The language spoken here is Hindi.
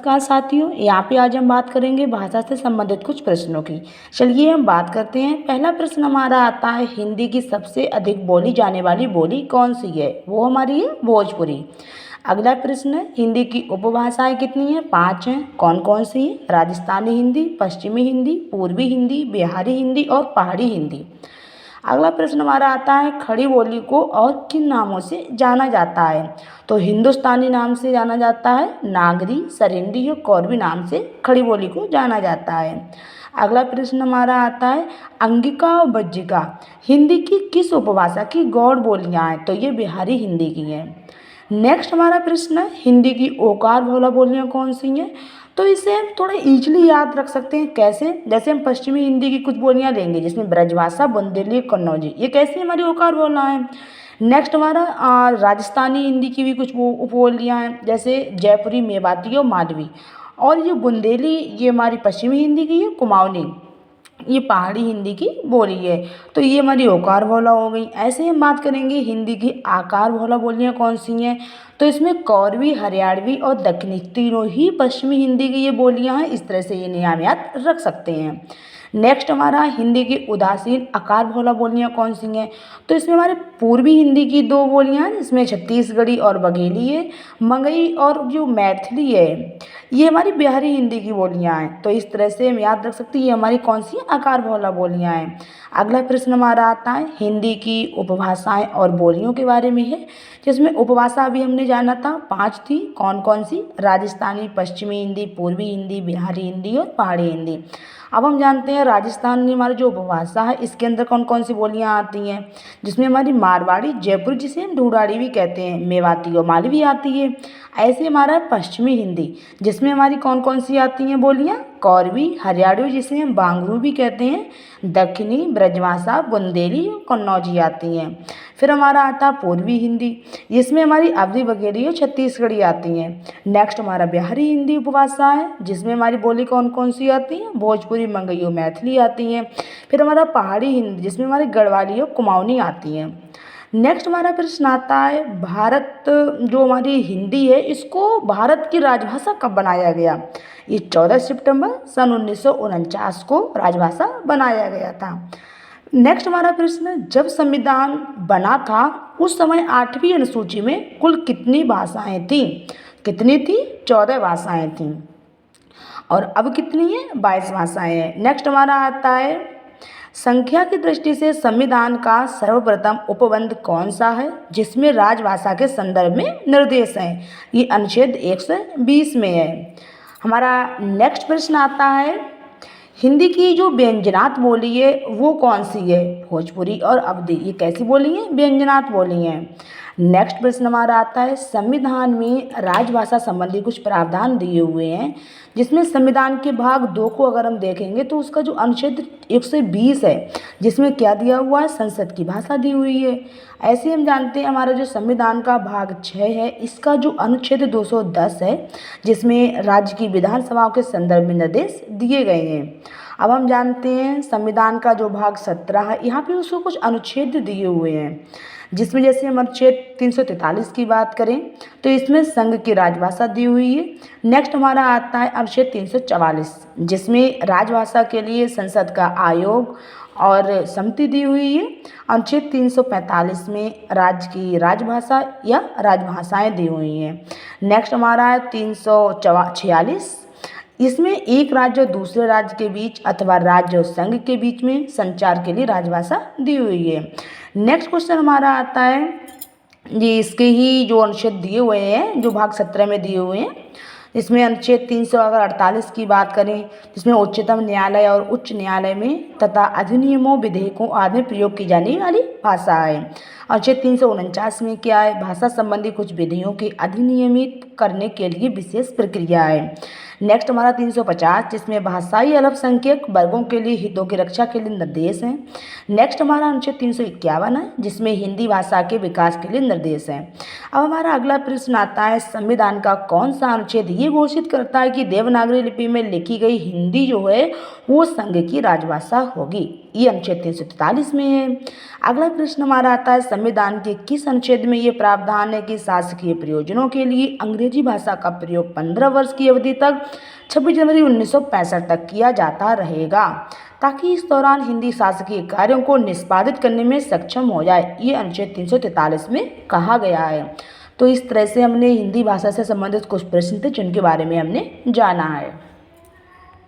नमस्कार साथियों, यहाँ पे आज हम बात करेंगे भाषा से संबंधित कुछ प्रश्नों की। चलिए हम बात करते हैं। पहला प्रश्न हमारा आता है, हिंदी की सबसे अधिक बोली जाने वाली बोली कौन सी है? वो हमारी है भोजपुरी। अगला प्रश्न है, हिंदी की उपभाषाएं कितनी हैं? 5 हैं। कौन कौन सी हैं? राजस्थानी हिंदी, पश्चिमी हिंदी, पूर्वी हिंदी, बिहारी हिंदी और पहाड़ी हिंदी। अगला प्रश्न हमारा आता है, खड़ी बोली को और किन नामों से जाना जाता है? तो हिंदुस्तानी नाम से जाना जाता है, नागरी, सरिंदी और कौरवी नाम से खड़ी बोली को जाना जाता है। अगला प्रश्न हमारा आता है, अंगिका और बज्जिका हिंदी की किस उपभाषा की गौड़ बोलियां हैं? तो ये बिहारी हिंदी की हैं। नेक्स्ट हमारा प्रश्न है, हिंदी की ओकार बहुला बोलियां कौन सी हैं? तो इसे हम थोड़ा ईजिली याद रख सकते हैं। कैसे? जैसे हम पश्चिमी हिंदी की कुछ बोलियां लेंगे जिसमें ब्रजभाषा, बुंदेली, कन्नौजी, ये कैसी हमारी ओकार बोलना है। नेक्स्ट हमारा राजस्थानी हिंदी की भी कुछ वो उपबोलियाँ हैं, जैसे जयपुरी, मेवाती और मालवी। और ये बुंदेली ये हमारी पश्चिमी हिंदी की है, कुमाऊनी ये पहाड़ी हिंदी की बोली है। तो ये हमारी ओकार बहुला हो गई। ऐसे ही हम बात करेंगे हिंदी की आकार बहुला बोलियाँ कौन सी हैं? तो इसमें कौरवी, हरियाणवी और दक्षिणी तीनों ही पश्चिमी हिंदी की ये बोलियाँ हैं। इस तरह से ये नियम याद रख सकते हैं। नेक्स्ट हमारा हिंदी की उदासीन आकार बहुला बोलियाँ कौन सी हैं? तो इसमें हमारे पूर्वी हिंदी की 2 बोलियाँ हैं, इसमें छत्तीसगढ़ी और बघेली है। मंगई और जो मैथिली है ये हमारी बिहारी हिंदी की बोलियाँ हैं। तो इस तरह से हम याद रख सकते हैं ये हमारी कौन सी आकार बहुला बोलियाँ हैं। अगला प्रश्न हमारा आता है, हिंदी की उपभाषाएं और बोलियों के बारे में है, जिसमें उपभाषा अभी हमने जाना था 5 थी। कौन कौन सी? राजस्थानी, पश्चिमी हिंदी, पूर्वी हिंदी, बिहारी हिंदी और पहाड़ी हिंदी। अब हम जानते हैं राजस्थान में हमारी जो उपभाषा है इसके अंदर कौन कौन सी बोलियां आती हैं, जिसमें हमारी मारवाड़ी, जयपुर जिसे हम ढूंढाड़ी भी कहते हैं, मेवाती और मालवी आती है। ऐसे हमारा पश्चिमी हिंदी जिसमें हमारी कौन कौन सी आती हैं बोलियां? कौरवी, हरियाणवी जिसे हम बांगरू भी कहते हैं, दक्षिणी, ब्रजभाषा, बुंदेली और कन्नौजी आती हैं। फिर हमारा आता है पूर्वी हिंदी जिसमें हमारी अवधी वगैरह और छत्तीसगढ़ी आती हैं। नेक्स्ट हमारा बिहारी हिंदी उपभाषा है जिसमें हमारी बोली कौन कौन सी आती हैं? भोजपुरी, मंगई और मैथिली आती हैं। फिर हमारा पहाड़ी हिंदी जिसमें हमारी गढ़वाली और कुमाऊनी आती हैं। नेक्स्ट हमारा प्रश्न आता है, भारत जो हमारी हिंदी है इसको भारत की राजभाषा कब बनाया गया? ये 14 सितंबर सन 1949 को राजभाषा बनाया गया था। नेक्स्ट हमारा प्रश्न, जब संविधान बना था उस समय 8वीं अनुसूची में कुल कितनी भाषाएं थीं? कितनी थी? 14 भाषाएं थीं। और अब कितनी है? 22 भाषाएं हैं। नेक्स्ट हमारा आता है, संख्या की दृष्टि से संविधान का सर्वप्रथम उपबंध कौन सा है जिसमें राजभाषा के संदर्भ में निर्देश हैं? ये अनुच्छेद 120 में है। हमारा नेक्स्ट प्रश्न आता है, हिंदी की जो व्यंजनात् बोली है वो कौन सी है? भोजपुरी और अवधी। ये कैसी बोली है? व्यंजनात् बोली हैं। नेक्स्ट प्रश्न हमारा आता है, संविधान में राजभाषा संबंधी कुछ प्रावधान दिए हुए हैं जिसमें संविधान के भाग 2 को अगर हम देखेंगे तो उसका जो अनुच्छेद 120 है जिसमें क्या दिया हुआ है? संसद की भाषा दी हुई है। ऐसे हम जानते हैं हमारा जो संविधान का भाग 6 है इसका जो अनुच्छेद 210 है जिसमें राज्य की विधानसभाओं के संदर्भ में निर्देश दिए गए हैं। अब हम जानते हैं संविधान का जो भाग 17 है यहाँ पे उसको कुछ अनुच्छेद दिए हुए हैं जिसमें जैसे हम अनुच्छेद 343 की बात करें तो इसमें संघ की राजभाषा दी हुई है। नेक्स्ट हमारा आता है अनुच्छेद 344 जिसमें राजभाषा के लिए संसद का आयोग और समिति दी हुई है। अनुच्छेद 345 में राज्य की राजभाषा या राजभाषाएं दी हुई हैं। नेक्स्ट हमारा है 346, इसमें एक राज्य और दूसरे राज्य के बीच अथवा राज्य और संघ के बीच में संचार के लिए राजभाषा दी हुई है। नेक्स्ट क्वेश्चन हमारा आता है, ये इसके ही जो अनुच्छेद दिए हुए हैं जो भाग 17 में दिए हुए हैं इसमें अनुच्छेद 348 की बात करें जिसमें उच्चतम न्यायालय और उच्च न्यायालय में तथा अधिनियमों, विधेयकों आदि में प्रयोग की जाने वाली भाषा है। अनुच्छेद 349 में क्या है? भाषा संबंधी कुछ विधियों के अधिनियमित करने के लिए विशेष प्रक्रिया है। नेक्स्ट हमारा 350 जिसमें भाषाई अल्पसंख्यक वर्गों के लिए हितों की रक्षा के लिए निर्देश हैं। नेक्स्ट हमारा अनुच्छेद 351 है जिसमें हिंदी भाषा के विकास के लिए निर्देश हैं। अब हमारा अगला प्रश्न आता है, संविधान का कौन सा अनुच्छेद ये घोषित करता है कि देवनागरी लिपि में लिखी गई हिंदी जो है वो संघ की राजभाषा होगी? ये अनुच्छेद 343 में है। अगला प्रश्न हमारा आता है, संविधान के किस अनुच्छेद में ये प्रावधान है कि शासकीय प्रयोजनों के लिए अंग्रेजी भाषा का प्रयोग 15 वर्ष की अवधि तक 26 जनवरी 1965 तक किया जाता रहेगा, ताकि इस दौरान हिंदी शासकीय कार्यों को निष्पादित करने में सक्षम हो जाए। ये अनुच्छेद 343 में कहा गया है। तो इस तरह से हमने हिंदी भाषा से संबंधित कुछ प्रश्न थे जिनके बारे में हमने जाना है।